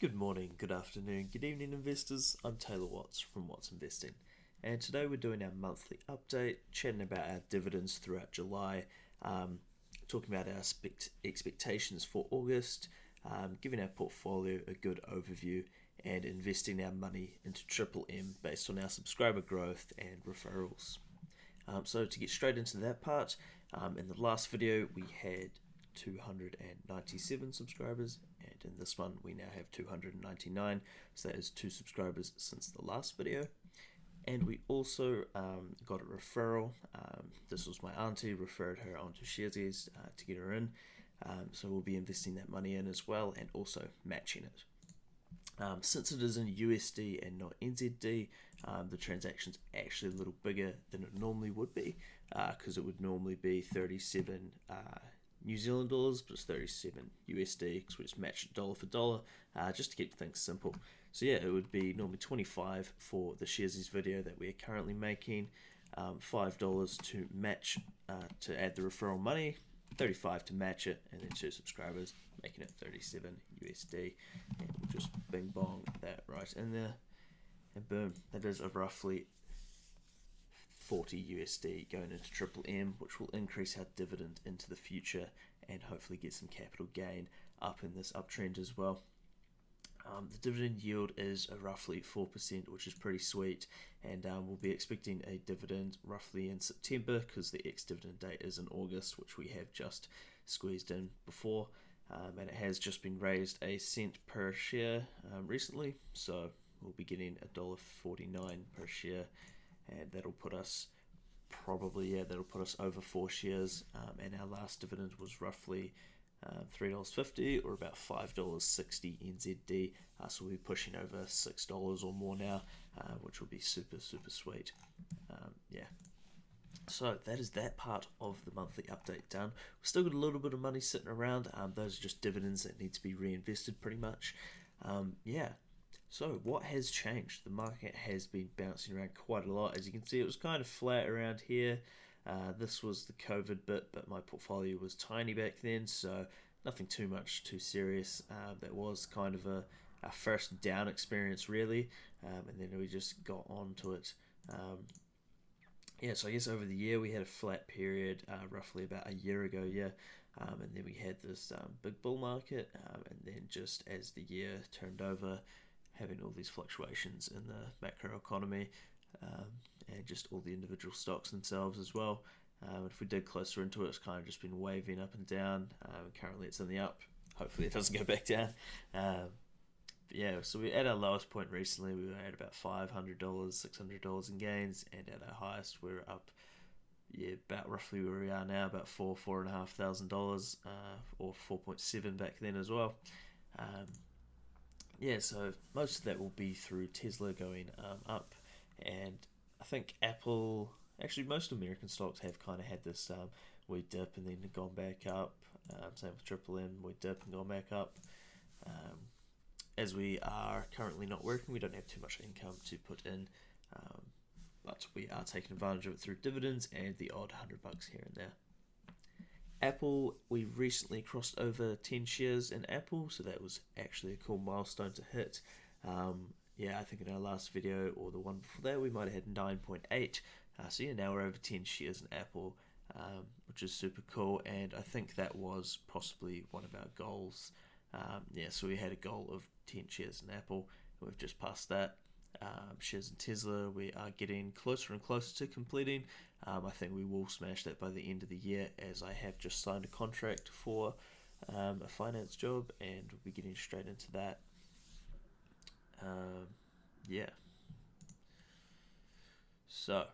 Good morning, good afternoon, good evening investors. I'm Taylor Watts from Watts Investing, and today we're doing our monthly update, chatting about our dividends throughout July, talking about our expectations for August, giving our portfolio a good overview, and investing our money into Triple M based on our subscriber growth and referrals. So to get straight into that part, in the last video we had 297 subscribers, and in this one we now have 299, so that is 2 subscribers since the last video. And we also got a referral. This was my auntie, referred her onto Sharesies to get her in, so we'll be investing that money in as well and also matching it. Since it is in USD and not NZD, the transaction's actually a little bigger than it normally would be, because it would normally be 37 New Zealand dollars, but it's 37 USD because we just matched it dollar for dollar, just to keep things simple. So yeah, it would be normally 25 for the Sharesies video that we're currently making, $5 to match, to add the referral money, 35 to match it, and then 2 subscribers, making it 37 USD. And we'll just bing bong that right in there, and boom, that is a roughly 40 USD going into Triple M, which will increase our dividend into the future and hopefully get some capital gain up in this uptrend as well. The dividend yield is roughly 4%, which is pretty sweet, and we'll be expecting a dividend roughly in September because the ex-dividend date is in August, which we have just squeezed in before, and it has just been raised a cent per share recently, so we'll be getting $1.49 per share, and that'll put us that'll put us over 4 shares, and our last dividend was roughly $3.50 or about $5.60 NZD, so we'll be pushing over $6 or more now, which will be super sweet. Yeah, so that is that part of the monthly update done. We've still got a little bit of money sitting around. Those are just dividends that need to be reinvested pretty much. Yeah. So what has changed? The market has been bouncing around quite a lot. As you can see, it was kind of flat around here. This was the COVID bit, but my portfolio was tiny back then, so nothing too serious. That was kind of our first down experience really, and then we just got onto it. Yeah, so I guess over the year we had a flat period, roughly about a year ago, and then we had this big bull market, and then just as the year turned over, having all these fluctuations in the macro economy, and just all the individual stocks themselves as well. If we dig closer into it, it's kind of just been waving up and down. Currently it's in the up. Hopefully it doesn't go back down. But yeah, so we're at our lowest point recently. We were at about $500, $600 in gains, and at our highest we're up, about roughly where we are now, about $4,500, or 4.7 back then as well. Yeah, so most of that will be through Tesla going up, and I think Apple, actually most American stocks have kind of had this we dip and then gone back up. Same with Triple M, we dip and gone back up. As we are currently not working, we don't have too much income to put in, but we are taking advantage of it through dividends and the odd $100 here and there. Apple, we recently crossed over 10 shares in Apple, so that was actually a cool milestone to hit. Yeah, I think in our last video or the one before that we might have had 9.8, so yeah, now we're over 10 shares in Apple, which is super cool, and I think that was possibly one of our goals. Yeah, so we had a goal of 10 shares in Apple, and we've just passed that. Shares in Tesla, we are getting closer and closer to completing. I think we will smash that by the end of the year, as I have just signed a contract for a finance job, and we'll be getting straight into that. Yeah, so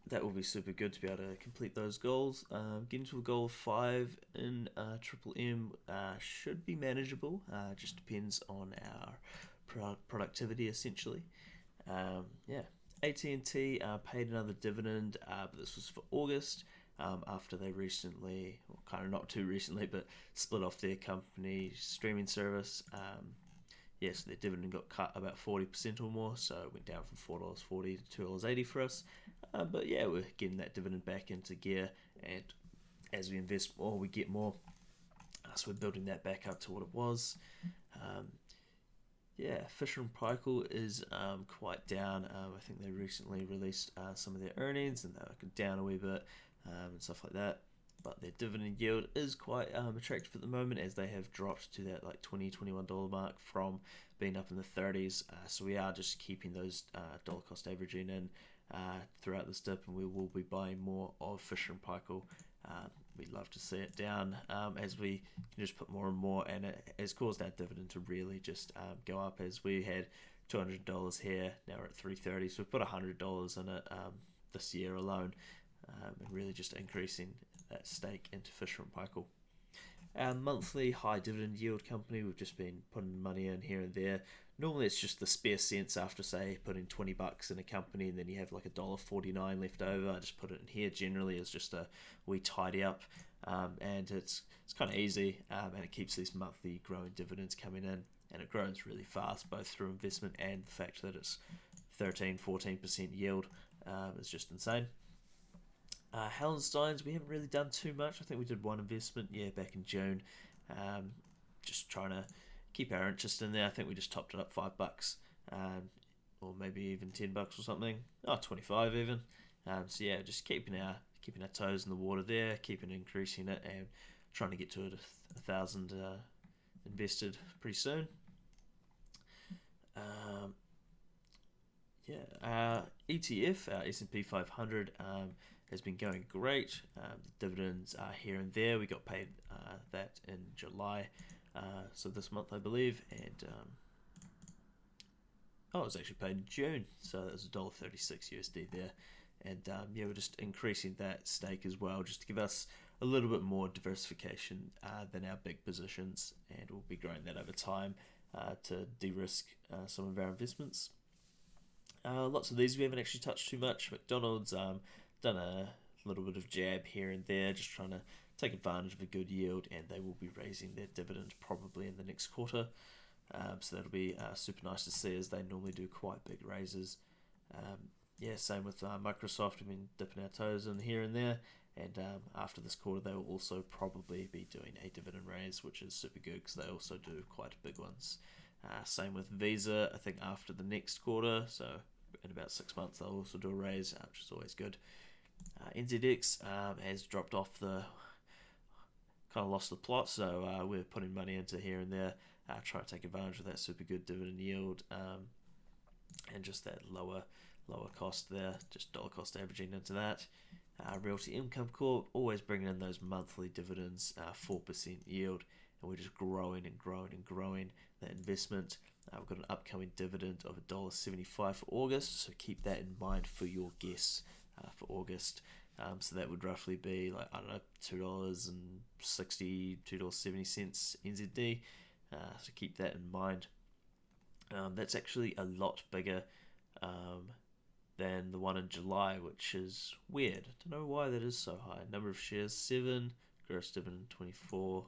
that will be super good to be able to complete those goals. Getting to a goal of 5 in Triple M should be manageable. Just depends on our productivity essentially. Yeah, AT&T paid another dividend, but this was for August, after they recently, well, kind of not too recently, but split off their company streaming service. Yeah, so their dividend got cut about 40% or more, so it went down from $4.40 to $2.80 for us. But yeah, we're getting that dividend back into gear, and as we invest more, we get more. So we're building that back up to what it was. Yeah, Fisher and Paykel is quite down. I think they recently released some of their earnings and they're down a wee bit and stuff like that. But their dividend yield is quite attractive at the moment, as they have dropped to that like $20-$21 mark from being up in the 30s. So we are just keeping those dollar cost averaging in throughout this dip, and we will be buying more of Fisher and Paykel. We'd love to see it down as we can just put more and more, and it has caused our dividend to really just go up, as we had $200 here, now we're at $330, so we've put $100 in it this year alone, and really just increasing that stake into Fisher and Paykel. Our monthly high dividend yield company, we've just been putting money in here and there. Normally it's just the spare cents after, say, putting $20 in a company and then you have like $1.49 left over. I just put it in here. Generally it's just a wee tidy up, and it's kind of easy, and it keeps these monthly growing dividends coming in, and it grows really fast, both through investment and the fact that it's 13-14% yield is just insane. Hallensteins, we haven't really done too much. I think we did one investment, back in June. Just trying to keep our interest in there. I think we just topped it up $5, or maybe even $10 or something. 25 even. So yeah, just keeping our toes in the water there, keeping increasing it, and trying to get to it 1,000 invested pretty soon. ETF, our S&P 500, has been going great. The dividends are here and there. We got paid that in July, so this month I believe, and it was actually paid in June, so that was $1.36 USD there, and we're just increasing that stake as well, just to give us a little bit more diversification than our big positions, and we'll be growing that over time to de-risk some of our investments. Lots of these we haven't actually touched too much. McDonald's, done a little bit of jab here and there, just trying to take advantage of a good yield, and they will be raising their dividend probably in the next quarter. So that'll be super nice to see, as they normally do quite big raises. Same with Microsoft. We've been dipping our toes in here and there, and after this quarter they will also probably be doing a dividend raise, which is super good because they also do quite big ones. Same with Visa. I think after the next quarter, so in about 6 months, they'll also do a raise, which is always good. NZX has dropped off the, kind of lost the plot, so we're putting money into here and there, trying to take advantage of that super good dividend yield, and just that lower cost there, just dollar cost averaging into that. Realty Income Corp, always bringing in those monthly dividends, 4% yield, and we're just growing and growing and growing that investment. We've got an upcoming dividend of $1.75 for August, so keep that in mind for your guess for August. So that would roughly be like, I don't know, $2.60, $2.70 NZD. So keep that in mind. That's actually a lot bigger than the one in July, which is weird. I don't know why that is so high. Number of shares 7, gross dividend 24,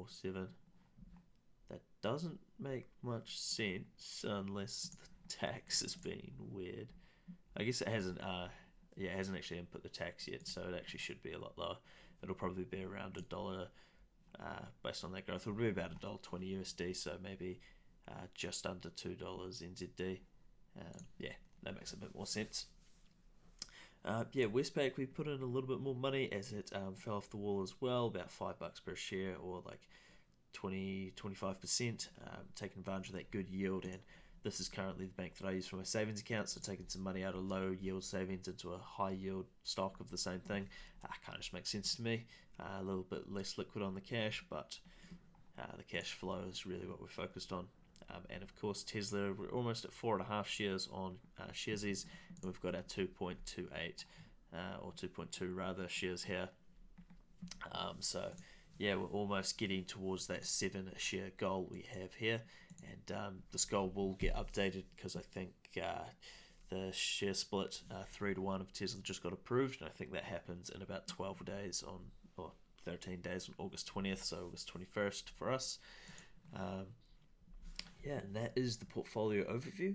7. That doesn't make much sense unless the tax is being weird. I guess it hasn't it hasn't actually input the tax yet, so it actually should be a lot lower. It'll probably be around $1 based on that growth. It'll be about $1.20 USD, so maybe just under $2 NZD. That makes a bit more sense. Westpac, we put in a little bit more money as it fell off the wall as well, about $5 per share, or like 20-25%, taking advantage of that good yield. And this is currently the bank that I use for my savings account, so taking some money out of low yield savings into a high yield stock of the same thing kind of just makes sense to me. A little bit less liquid on the cash, but the cash flow is really what we're focused on. And of course Tesla, we're almost at 4.5 shares on Sharesies, and we've got our 2.28 or 2.2 rather shares here. We're almost getting towards that 7 share goal we have here, and this goal will get updated because I think the share split 3-1 of Tesla just got approved, and I think that happens in about 12 days or 13 days on August 20th, so August 21st for us. And that is the portfolio overview.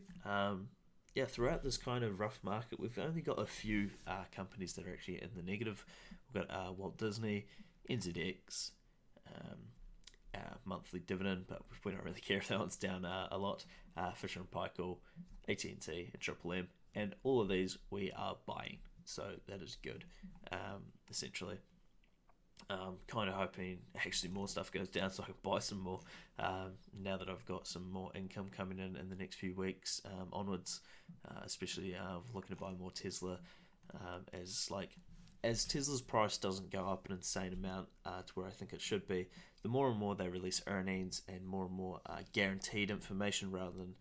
Throughout this kind of rough market, we've only got a few companies that are actually in the negative. We've got Walt Disney, NZX, monthly dividend, but we don't really care if that one's down a lot. Fisher and Paykel, AT&T, and Triple M, and all of these we are buying, so that is good. Essentially, kind of hoping actually more stuff goes down so I can buy some more. Now that I've got some more income coming in the next few weeks onwards, especially looking to buy more Tesla, as Tesla's price doesn't go up an insane amount to where I think it should be, the more and more they release earnings and more guaranteed information rather than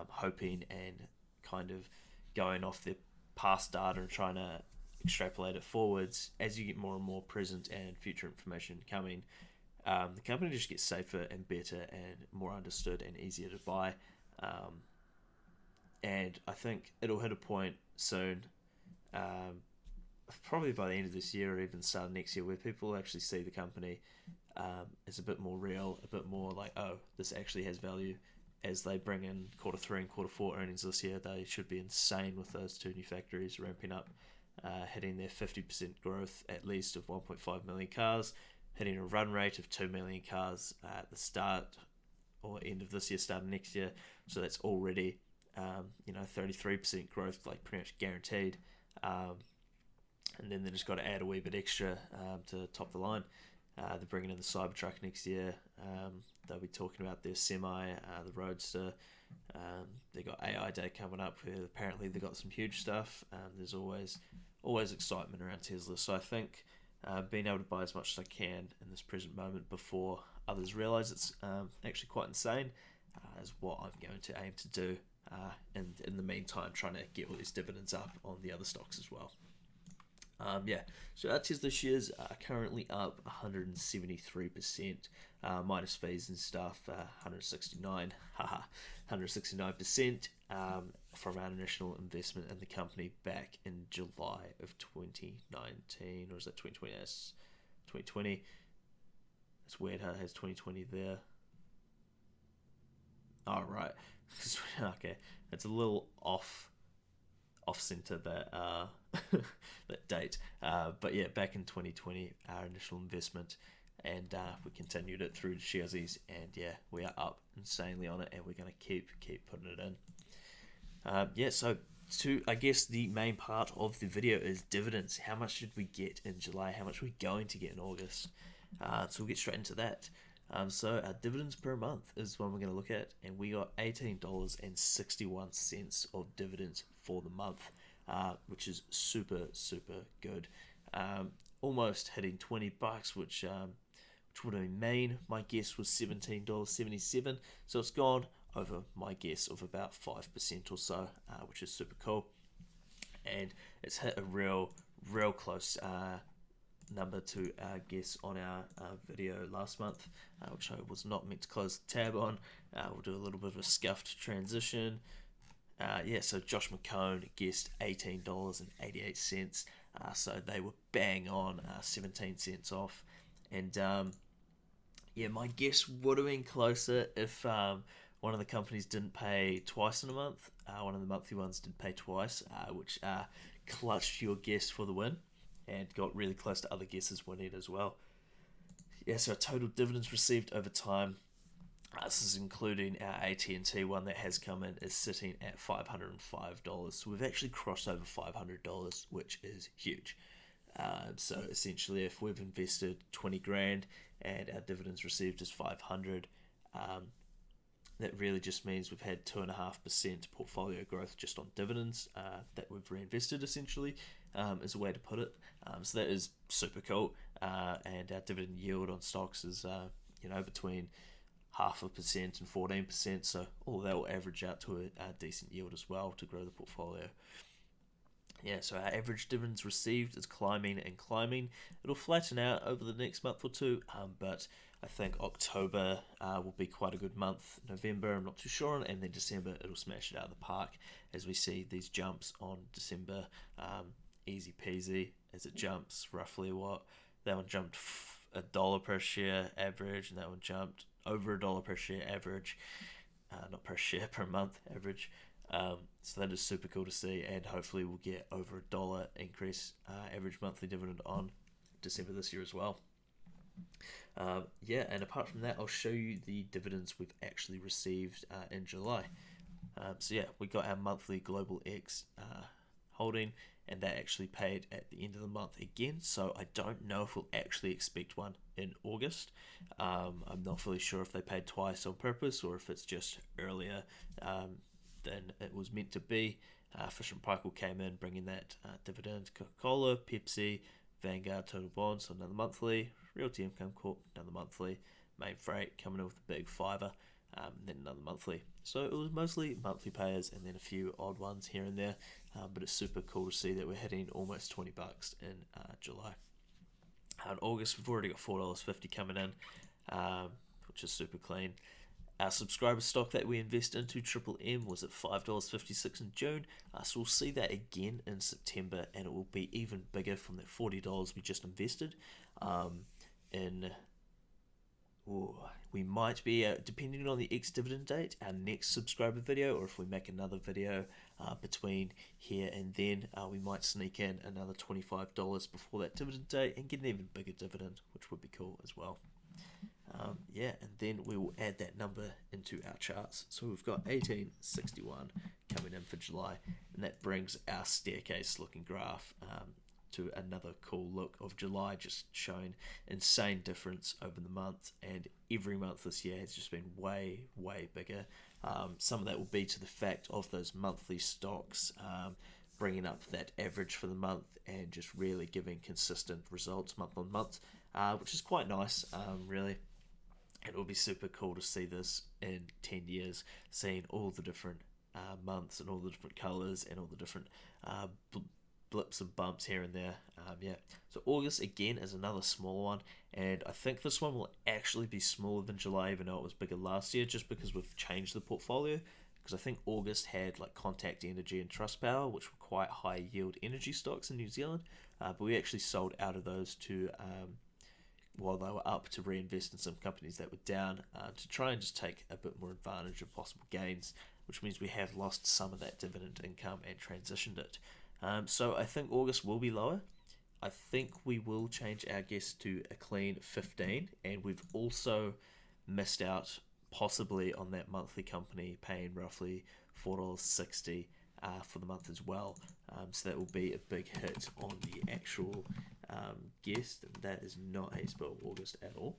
hoping and kind of going off their past data and trying to extrapolate it forwards. As you get more and more present and future information coming, the company just gets safer and better and more understood and easier to buy. And I think it'll hit a point soon, probably by the end of this year or even start of next year, where people actually see the company as a bit more real, a bit more like, oh, this actually has value. As they bring in Q3 and Q4 earnings this year, they should be insane with those two new factories ramping up, hitting their 50% growth at least of 1.5 million cars, hitting a run rate of 2 million cars at the start or end of this year, start of next year. So that's already 33% growth, like pretty much guaranteed. And then they just got to add a wee bit extra to top the line. They're bringing in the Cybertruck next year. They'll be talking about their semi, the Roadster. They got AI Day coming up, where apparently they got some huge stuff. There's always excitement around Tesla. So I think being able to buy as much as I can in this present moment before others realise it's actually quite insane is what I'm going to aim to do. And in the meantime, trying to get all these dividends up on the other stocks as well. So our Tesla shares are currently up 173%, minus fees and stuff, 169% from our initial investment in the company back in July of 2019, or is that 2020? That's 2020. It's weird how it has 2020 there. Oh, right. Okay, it's a little off center that that date, but yeah, back in 2020 our initial investment, and we continued it through to Sharesies, and yeah, we are up insanely on it, and we're going to keep putting it in. So I guess the main part of the video is dividends. How much did we get in July? How much are we going to get in August? So we'll get straight into that. So our dividends per month is one we're going to look at, and we got $18.61 of dividends for the month, which is super good. Almost hitting $20, which would have been mean. My guess was $17.77, so it's gone over my guess of about 5% or so, which is super cool. And it's hit a real close number to our guess on our video last month, which I was not meant to close the tab on. We'll do a little bit of a scuffed transition. So Josh McCone guessed $18.88, so they were bang on, 17 cents off. And my guess would have been closer if one of the companies didn't pay twice in a month. One of the monthly ones did pay twice, which clutched your guess for the win and got really close to other guesses winning as well. So total dividends received over time, this is including our AT&T one that has come in, is sitting at $505. So we've actually crossed over $500, which is huge. So essentially, if we've invested 20 grand and our dividends received is 500, that really just means we've had 2.5% portfolio growth just on dividends that we've reinvested, essentially, is a way to put it. So that is super cool. And our dividend yield on stocks is between 0.5% and 14%. So all that will average out to a decent yield as well to grow the portfolio. So our average dividends received is climbing and climbing. It'll flatten out over the next month or two, but I think October will be quite a good month. November, I'm not too sure on, and then December, it'll smash it out of the park as we see these jumps on December. Easy peasy as it jumps. Roughly that one jumped $1 per share average, and that one jumped over $1 per share average, not per share, per month average. So that is super cool to see, and hopefully we'll get over $1 increase average monthly dividend on December this year as well. Yeah, and apart from that, I'll show you the dividends we've actually received in July. So yeah, we got our monthly Global X holding, and that actually paid at the end of the month again. So I don't know if we'll actually expect one in August. I'm not fully sure if they paid twice on purpose or if it's just earlier than it was meant to be. Fish and Paykel came in bringing that dividend. Coca-Cola, Pepsi, Vanguard, Total Bonds, so another monthly. Realty Income Corp, another monthly. Main Freight coming in with a big fiver, then another monthly. So it was mostly monthly payers and then a few odd ones here and there, but it's super cool to see that we're hitting almost $20 in July. In August, we've already got $4.50 coming in, which is super clean. Our subscriber stock that we invest into, Triple M, was at $5.56 in June. So we'll see that again in September, and it will be even bigger from that $40 we just invested. We might be, depending on the ex-dividend date, our next subscriber video, or if we make another video between here and then, we might sneak in another $25 before that dividend date and get an even bigger dividend, which would be cool as well. Yeah, and then we will add that number into our charts. So we've got 1861 coming in for July, and that brings our staircase looking graph to another cool look of July, just showing insane difference over the month, and every month this year has just been way bigger. Some of that will be to the fact of those monthly stocks bringing up that average for the month and just really giving consistent results month on month, which is quite nice, really. And it will be super cool to see this in 10 years, seeing all the different months and all the different colors and all the different blips and bumps here and there. Yeah, so August again is another small one, and I think this one will actually be smaller than July, even though it was bigger last year, just because we've changed the portfolio. Because I think August had like Contact Energy and Trustpower, which were quite high yield energy stocks in New Zealand, but we actually sold out of those to while they were up, to reinvest in some companies that were down, to try and just take a bit more advantage of possible gains, which means we have lost some of that dividend income and transitioned it. So I think August will be lower. I think we will change our guess to a clean 15, and we've also missed out possibly on that monthly company paying roughly $4.60 for the month as well. So that will be a big hit on the actual guess, and that is not how you spell August at all.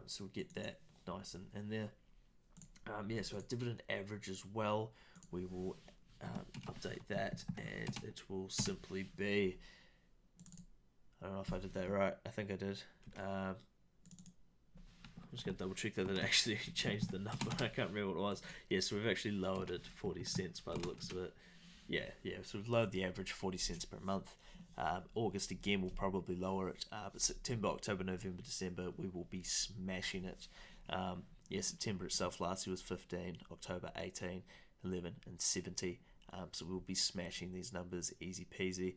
So we'll get that nice and in there. Yeah, so our dividend average as well, we will update that, and it will simply be, I don't know if I did that right, I think I did. I'm just going to double check that it actually changed the number. I can't remember what it was. Yeah, so we've actually lowered it to 40 cents by the looks of it. Yeah, so we've lowered the average 40 cents per month. August again will probably lower it, but September, October, November, December, we will be smashing it. Yeah, September itself last year was 15, October 18, 11 and 70. So we'll be smashing these numbers easy peasy.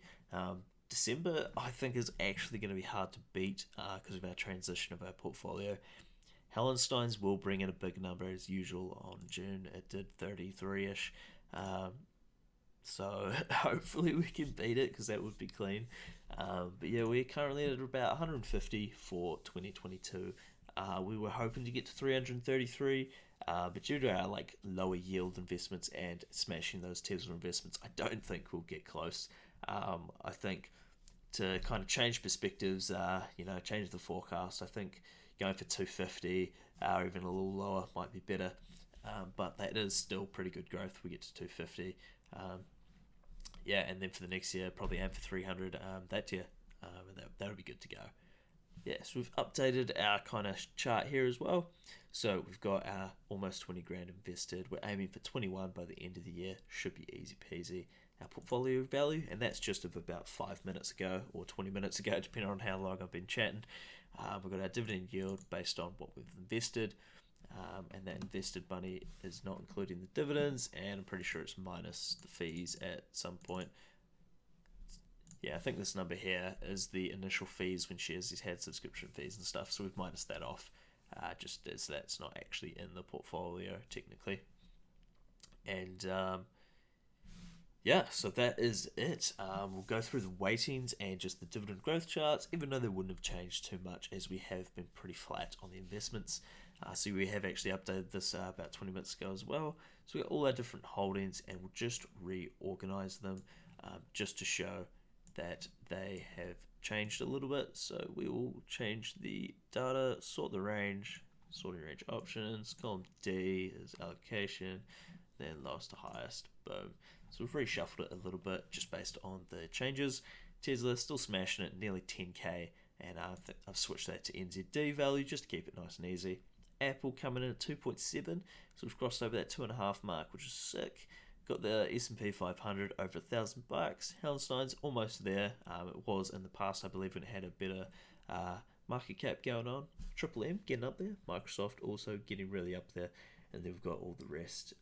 December, I think, is actually going to be hard to beat because of our transition of our portfolio. Hallensteins will bring in a big number as usual on June. It did 33-ish. So hopefully we can beat it, because that would be clean. But yeah, we're currently at about 150 for 2022. We were hoping to get to 333, but due to our like lower yield investments and smashing those Tesla investments, I don't think we'll get close. I think to kind of change perspectives, change the forecast, I think going for 250 or even a little lower might be better. But that is still pretty good growth. We get to 250. Yeah, and then for the next year, probably aim for 300 that year. That would be good to go. Yeah, so we've updated our kind of chart here as well. So we've got our almost 20 grand invested. We're aiming for 21 by the end of the year. Should be easy peasy. Our portfolio value, and that's just of about 5 minutes ago or 20 minutes ago, depending on how long I've been chatting. We've got our dividend yield based on what we've invested. And that invested money is not including the dividends, and I'm pretty sure it's minus the fees at some point. Yeah, I think this number here is the initial fees when Sharesies had subscription fees and stuff, so we've minus that off, just as that's not actually in the portfolio technically. And yeah, so that is it. We'll go through the weightings and just the dividend growth charts, even though they wouldn't have changed too much as we have been pretty flat on the investments. So we have actually updated this about 20 minutes ago as well. So we got all our different holdings and we'll just reorganize them just to show that they have changed a little bit. So we will change the data, sorting range options, column D is allocation, then lowest to highest, boom. So we've reshuffled it a little bit just based on the changes. Tesla still smashing it, nearly 10k, and I think I've switched that to NZD value just to keep it nice and easy. Apple coming in at 2.7, so we've crossed over that 2.5 mark, which is sick. Got the S&P 500 over $1,000. Hallenstein's almost there. It was in the past, I believe, when it had a better market cap going on. Triple M getting up there. Microsoft also getting really up there, and then we've got all the rest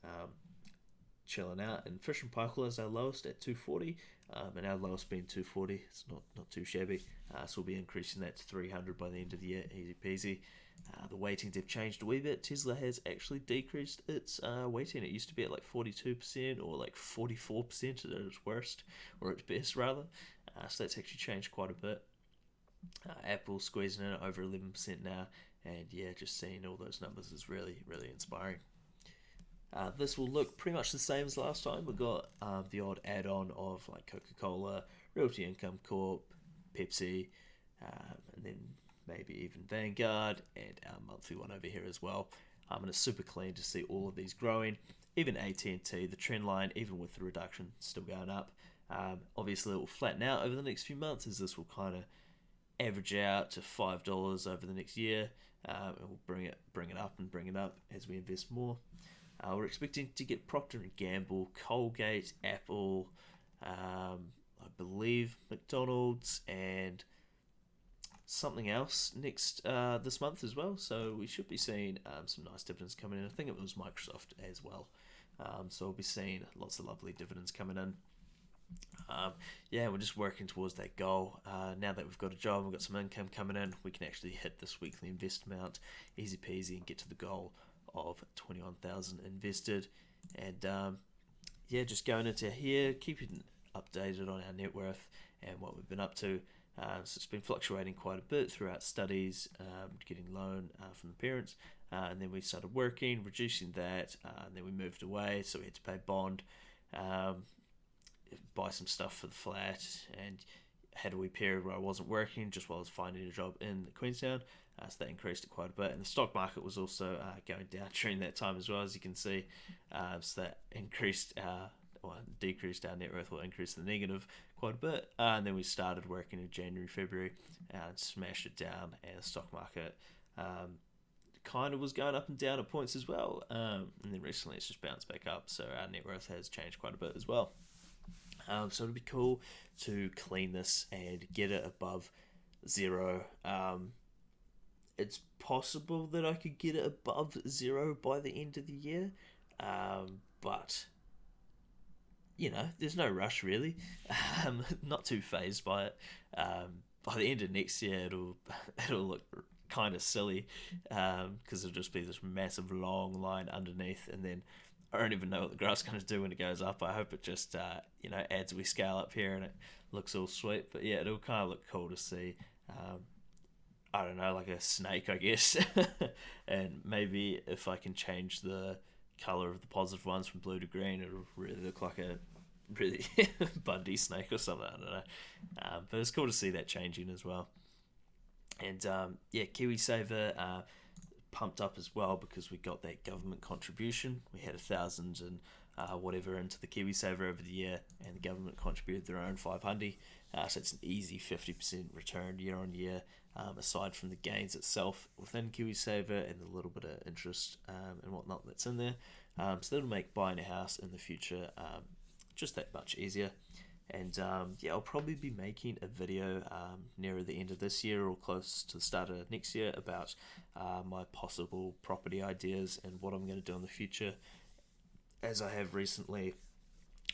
chilling out. And Fish and Paykel is our lowest at 240, and our lowest being 240. It's not too shabby. So we'll be increasing that to 300 by the end of the year, easy peasy. The weightings have changed a wee bit. Tesla has actually decreased its weighting. It used to be at like 42% or like 44% at its worst, or its best rather. So that's actually changed quite a bit. Apple squeezing in at over 11% now, and yeah, just seeing all those numbers is really, really inspiring. This will look pretty much the same as last time. We've got the odd add-on of like Coca-Cola, Realty Income Corp, Pepsi, and then maybe even Vanguard, and our monthly one over here as well. And it's super clean to see all of these growing. Even AT&T, the trend line, even with the reduction, still going up. Obviously, it will flatten out over the next few months as this will kind of average out to $5 over the next year. And we'll bring it up as we invest more. We're expecting to get Procter & Gamble, Colgate, Apple, I believe McDonald's, and something else next this month as well. So we should be seeing some nice dividends coming in. I think it was Microsoft as well. So we'll be seeing lots of lovely dividends coming in. Yeah, we're just working towards that goal. Now that we've got a job, we've got some income coming in, we can actually hit this weekly invest amount easy peasy and get to the goal of 21,000 invested. And yeah, just going into here, keeping updated on our net worth and what we've been up to. So it's been fluctuating quite a bit throughout studies, getting loan from the parents, and then we started working, reducing that, and then we moved away, so we had to pay bond, buy some stuff for the flat, and had a wee period where I wasn't working just while I was finding a job in Queenstown. So that increased it quite a bit, and the stock market was also going down during that time as well, as you can see. So that decreased our net worth, or increased the negative quite a bit. And then we started working in January, February, and smashed it down. And the stock market kind of was going up and down at points as well. And then recently it's just bounced back up, so our net worth has changed quite a bit as well. So it'd be cool to clean this and get it above zero. It's possible that I could get it above zero by the end of the year, but you know, there's no rush really. Not too phased by it. By the end of next year, it'll look kind of silly, because it'll just be this massive long line underneath, and then I don't even know what the graph's going to do when it goes up. I hope it just adds a wee scale up here and it looks all sweet. But yeah, it'll kind of look cool to see. I don't know, like a snake, I guess. And maybe if I can change the color of the positive ones from blue to green, it'll really look like a really Bundy snake or something. I don't know. But it's cool to see that changing as well. And yeah, KiwiSaver pumped up as well because we got that government contribution. We had 1,000 and whatever into the KiwiSaver over the year, and the government contributed their own 500. So it's an easy 50% return year on year, aside from the gains itself within KiwiSaver and the little bit of interest and whatnot that's in there. So that'll make buying a house in the future just that much easier. And yeah, I'll probably be making a video nearer the end of this year or close to the start of next year about my possible property ideas and what I'm going to do in the future, as I have recently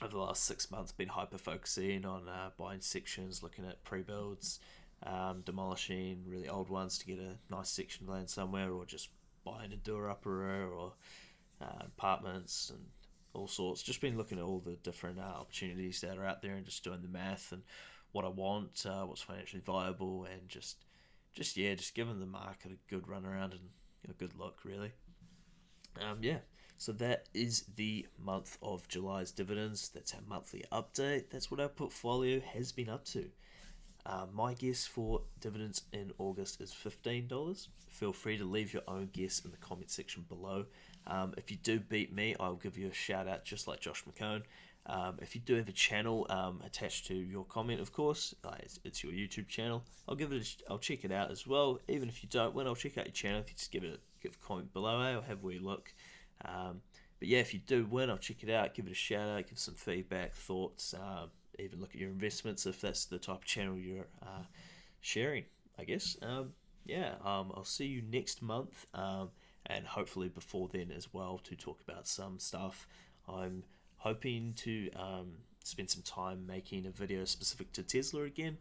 over the last 6 months been hyper focusing on buying sections, looking at pre-builds, demolishing really old ones to get a nice section of land somewhere, or just buying a doer-upper or apartments and all sorts. Just been looking at all the different opportunities that are out there and just doing the math and what I want, what's financially viable, and just giving the market a good run around and a good look, really. Yeah, so that is the month of July's dividends. That's our monthly update. That's what our portfolio has been up to. My guess for dividends in August is $15. Feel free to leave your own guess in the comment section below. If you do beat me, I'll give you a shout out just like Josh McCone. If you do have a channel attached to your comment, of course, it's your YouTube channel. I'll check it out as well. Even if you don't win, I'll check out your channel. If you just give a comment below, I'll have a wee look. But yeah, if you do win, I'll check it out, give it a shout out, give some feedback, thoughts, even look at your investments if that's the type of channel you're sharing, I guess. I'll see you next month, and hopefully before then as well, to talk about some stuff. I'm hoping to spend some time making a video specific to Tesla again,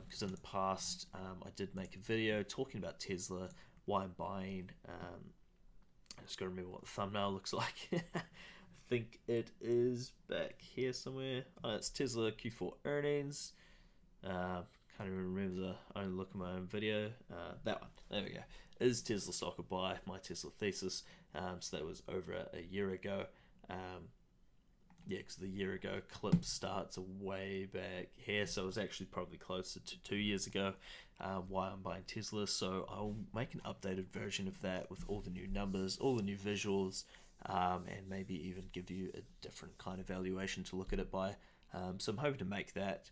because in the past I did make a video talking about Tesla, why I'm buying. I just gotta remember what the thumbnail looks like. I think it is back here somewhere. Oh, it's Tesla Q4 earnings. Can't even remember I only look at my own video. That one, there we go. Is Tesla stock a buy? My Tesla thesis. So that was over a year ago. Because the year ago clip starts way back here, so it was actually probably closer to 2 years ago. Why I'm buying Tesla. So I'll make an updated version of that with all the new numbers, all the new visuals, and maybe even give you a different kind of valuation to look at it by. So I'm hoping to make that,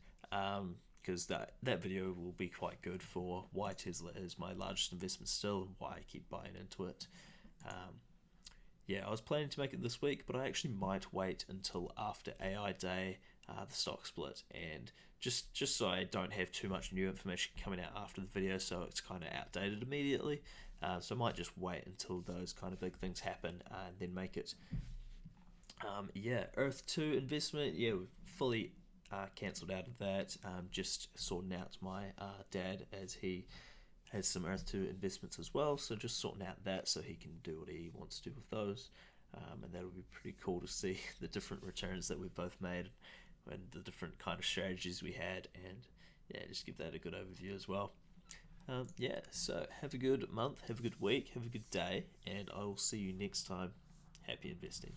because that video will be quite good for why Tesla is my largest investment still and why I keep buying into it. I was planning to make it this week, but I actually might wait until after AI Day, the stock split, and just so I don't have too much new information coming out after the video, so it's kind of outdated immediately. So I might just wait until those kind of big things happen and then make it. Earth 2 investment, we've fully cancelled out of that. Just sorting out my dad, as he has some Earth 2 investments as well, so just sorting out that so he can do what he wants to do with those, and that'll be pretty cool to see the different returns that we've both made and the different kind of strategies we had, and just give that a good overview as well. So have a good month, have a good week, have a good day, and I will see you next time. Happy investing.